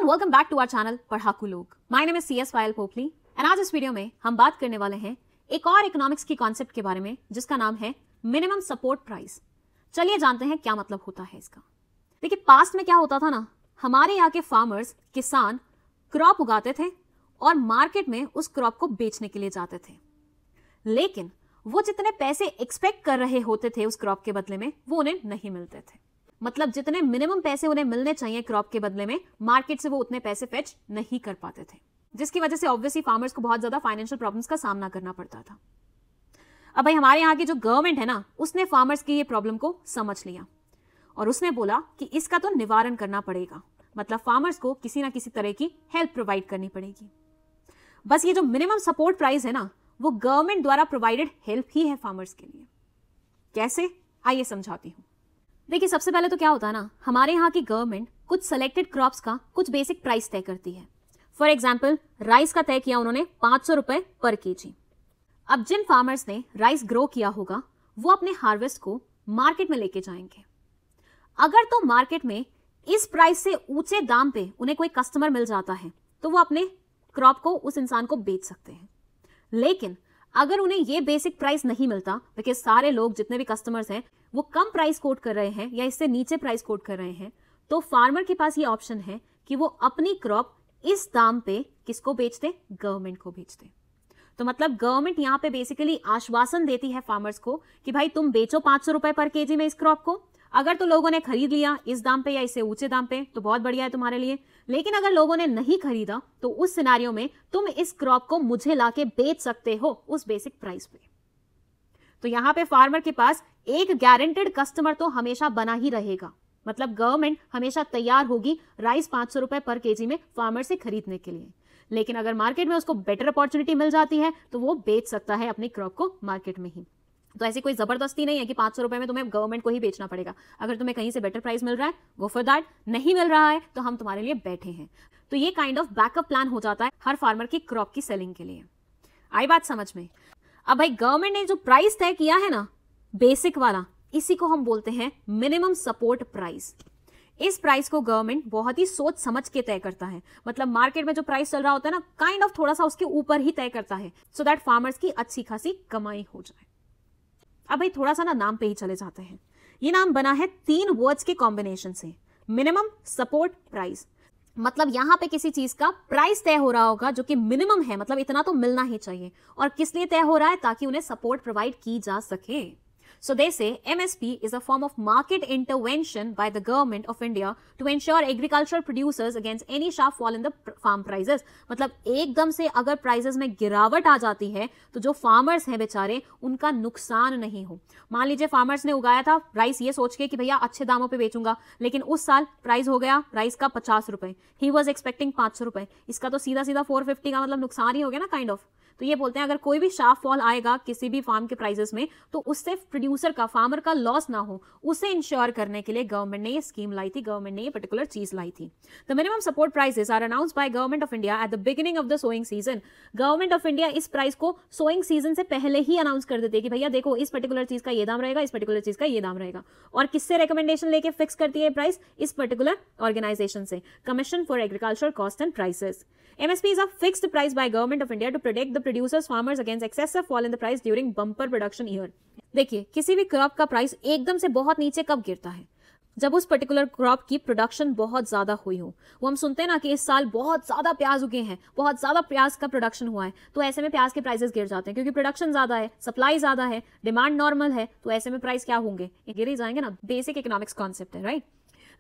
And welcome back to our channel पढ़ाकू लोग। My name is CS Payal Popli and आज इस वीडियो में हम बात करने वाले हैं एक और इकोनॉमिक्स की कॉन्सेप्ट के बारे में जिसका नाम है मिनिमम सपोर्ट प्राइस। चलिए जानते हैं क्या मतलब होता है इसका। देखिए पास्ट में क्या होता था ना, हमारे यहाँ के फार्मर्स किसान क्रॉप उगाते थे और मार्केट में उस क्रॉप को बेचने के लिए जाते थे, लेकिन वो जितने पैसे एक्सपेक्ट कर रहे होते थे उस क्रॉप के बदले में वो उन्हें नहीं मिलते थे। मतलब जितने मिनिमम पैसे उन्हें मिलने चाहिए क्रॉप के बदले में मार्केट से वो उतने पैसे फेच नहीं कर पाते थे, जिसकी वजह से ऑब्वियसली फार्मर्स को बहुत ज्यादा फाइनेंशियल प्रॉब्लम्स का सामना करना पड़ता था। अब भाई हमारे यहाँ की जो गवर्नमेंट है ना, उसने फार्मर्स की ये प्रॉब्लम को समझ लिया और उसने बोला कि इसका तो निवारण करना पड़ेगा, मतलब फार्मर्स को किसी ना किसी तरह की हेल्प प्रोवाइड करनी पड़ेगी। बस ये जो मिनिमम सपोर्ट प्राइस है ना, वो गवर्नमेंट द्वारा प्रोवाइडेड हेल्प ही है फार्मर्स के लिए। कैसे, आइए समझाती हूँ। देखिए सबसे पहले तो क्या होता है ना, हमारे यहाँ की गवर्नमेंट कुछ सेलेक्टेड क्रॉप्स का कुछ बेसिक प्राइस तय करती है। फॉर एग्जाम्पल राइस का तय किया उन्होंने 500 रुपए पर केजी। अब जिन फार्मर्स ने राइस ग्रो किया होगा वो अपने हार्वेस्ट को मार्केट में लेके जाएंगे। अगर तो मार्केट में इस प्राइस से ऊंचे दाम पे उन्हें कोई कस्टमर मिल जाता है तो वो अपने क्रॉप को उस इंसान को बेच सकते हैं। लेकिन अगर उन्हें ये बेसिक प्राइस नहीं मिलता, बिकॉज सारे लोग जितने भी कस्टमर्स हैं वो कम प्राइस कोट कर रहे हैं या इससे नीचे प्राइस कोट कर रहे हैं, तो फार्मर के पास ये ऑप्शन है कि वो अपनी क्रॉप इस दाम पे किसको बेचते, गवर्नमेंट को बेचते। तो मतलब गवर्नमेंट यहाँ पे बेसिकली आश्वासन देती है फार्मर्स को कि भाई तुम बेचो 500 रुपए पर केजी में इस क्रॉप को। अगर तो लोगों ने खरीद लिया इस दाम पे या इससे ऊंचे दाम पे तो बहुत बढ़िया है तुम्हारे लिए, लेकिन अगर लोगों ने नहीं खरीदा तो उस सिनेरियो में तुम इस क्रॉप को मुझे लाके बेच सकते हो उस बेसिक प्राइस पे। तो यहाँ पे फार्मर के पास एक गारंटेड कस्टमर तो हमेशा बना ही रहेगा, मतलब गवर्नमेंट हमेशा तैयार होगी राइस 500 रुपए पर केजी में फार्मर से खरीदने के लिए। लेकिन अगर मार्केट में उसको बेटर अपॉर्चुनिटी मिल जाती है तो वो बेच सकता है अपनी क्रॉप को मार्केट में ही। तो ऐसी कोई जबरदस्ती नहीं है कि 500 रुपए में तुम्हें गवर्नमेंट को ही बेचना पड़ेगा। अगर तुम्हें कहीं से बेटर प्राइस मिल रहा है गो फॉर दैट, नहीं मिल रहा है तो हम तुम्हारे लिए बैठे हैं। तो ये काइंड ऑफ बैकअप प्लान हो जाता है हर फार्मर की क्रॉप की सेलिंग के लिए। आई बात समझ में? अब भाई गवर्नमेंट ने जो प्राइस तय किया है ना बेसिक वाला, इसी को हम बोलते हैं मिनिमम सपोर्ट प्राइस। इस प्राइस को गवर्नमेंट बहुत ही सोच समझ के तय करता है, मतलब मार्केट में जो प्राइस चल रहा होता है ना काइंड ऑफ थोड़ा सा उसके ऊपर ही तय करता है, सो दैट फार्मर्स की अच्छी खासी कमाई हो जाए। अब भाई थोड़ा सा ना नाम पे ही चले जाते हैं। ये नाम बना है 3 वर्ड्स के कॉम्बिनेशन से, मिनिमम सपोर्ट प्राइस। मतलब यहां पे किसी चीज का प्राइस तय हो रहा होगा जो कि मिनिमम है, मतलब इतना तो मिलना ही चाहिए। और किस लिए तय हो रहा है? ताकि उन्हें सपोर्ट प्रोवाइड की जा सके। So they say MSP is a form of market intervention by the government of India to ensure agricultural producers against any sharp fall in the farm prices। मतलब एकदम से अगर प्राइसेस में गिरावट आ जाती है तो जो फार्मर्स हैं बेचारे उनका नुकसान नहीं हो। मान लीजिए फार्मर्स ने उगाया था राइस ये सोच के कि भैया अच्छे दामों पे बेचूंगा, लेकिन उस साल प्राइस हो गया राइस का 50 रुपए, ही वॉज एक्सपेक्टिंग 500 रुपए, इसका तो सीधा सीधा 450 का मतलब नुकसान ही हो गया ना काइंड ऑफ। तो ये बोलते हैं अगर कोई भी शार्प फॉल आएगा किसी भी फार्म के प्राइसेस में तो उससे प्रोड्यूसर का, फार्मर का लॉस ना हो, उसे इंश्योर करने के लिए गवर्नमेंट ने ये स्कीम लाई थी, गवर्नमेंट ने ये पर्टिकुलर चीज लाई थी। The minimum support prices are announced by government of India at the beginning of the sowing season. Government of India इस प्राइस को सोइंग सीजन से पहले ही अनाउंस कर देती है कि भैया देखो इस पर्टिकुलर चीज का ये दाम रहेगा, इस पर्टिकुलर चीज का ये दाम रहेगा। और किससे रिकमेंडेशन लेके फिक्स करती है प्राइस? इस पर्टिकुलर ऑर्गेनाइजेशन से, commission for agriculture cost and prices. MSP is a fixed price by government of India to protect the producers farmers against excessive fall in the price during bumper production year। देखिए किसी भी crop का price एकदम से बहुत नीचे कब गिरता है? जब उस पर्टिकुलर क्रॉप की प्रोडक्शन बहुत ज्यादा हुई हो। वो हम सुनते हैं ना कि इस साल बहुत ज्यादा प्याज उगे हैं, बहुत ज्यादा प्याज का प्रोडक्शन हुआ है, तो ऐसे में प्याज के प्राइसेस गिर जाते हैं क्योंकि प्रोडक्शन ज्यादा है, सप्लाई ज्यादा है, डिमांड नॉर्मल है, तो ऐसे में प्राइस क्या होंगे? गिर ही जाएंगे ना। बेसिक इकोनॉमिक्स कॉन्सेप्ट है, right?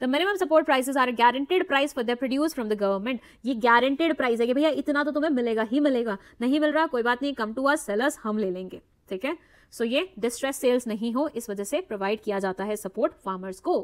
The minimum support prices are a guaranteed price for their produce from the government। ये guaranteed price है कि भैया इतना तो तुम्हें मिलेगा ही मिलेगा, नहीं मिल रहा कोई बात नहीं, come to us, sell us, हम ले लेंगे, ठीक है। सो ये डिस्ट्रेस सेल्स नहीं हो, इस वजह से प्रोवाइड किया जाता है सपोर्ट फार्मर्स को।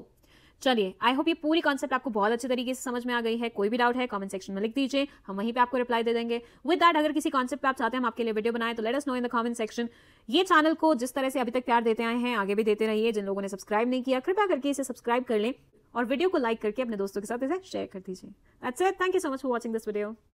चलिए आई होप ये पूरी कॉन्सेप्ट आपको बहुत अच्छे तरीके से समझ में आ गई है। कोई भी डाउट है कमेंट सेक्शन में लिख दीजिए, हम वहीं पे आपको रिप्लाई दे देंगे। विद दैट अगर किसी कॉन्सेप्ट पे आप चाहते हैं हम आपके लिए वीडियो बनाएं तो let us know in the comment section. ये चैनल को जिस तरह से अभी तक प्यार देते आए हैं आगे भी देते रहिए। जिन लोगों ने सब्सक्राइब नहीं किया कृपया करके इसे सब्सक्राइब कर लें और वीडियो को लाइक करके अपने दोस्तों के साथ इसे शेयर कर दीजिए। That's it, thank you so much for watching this video.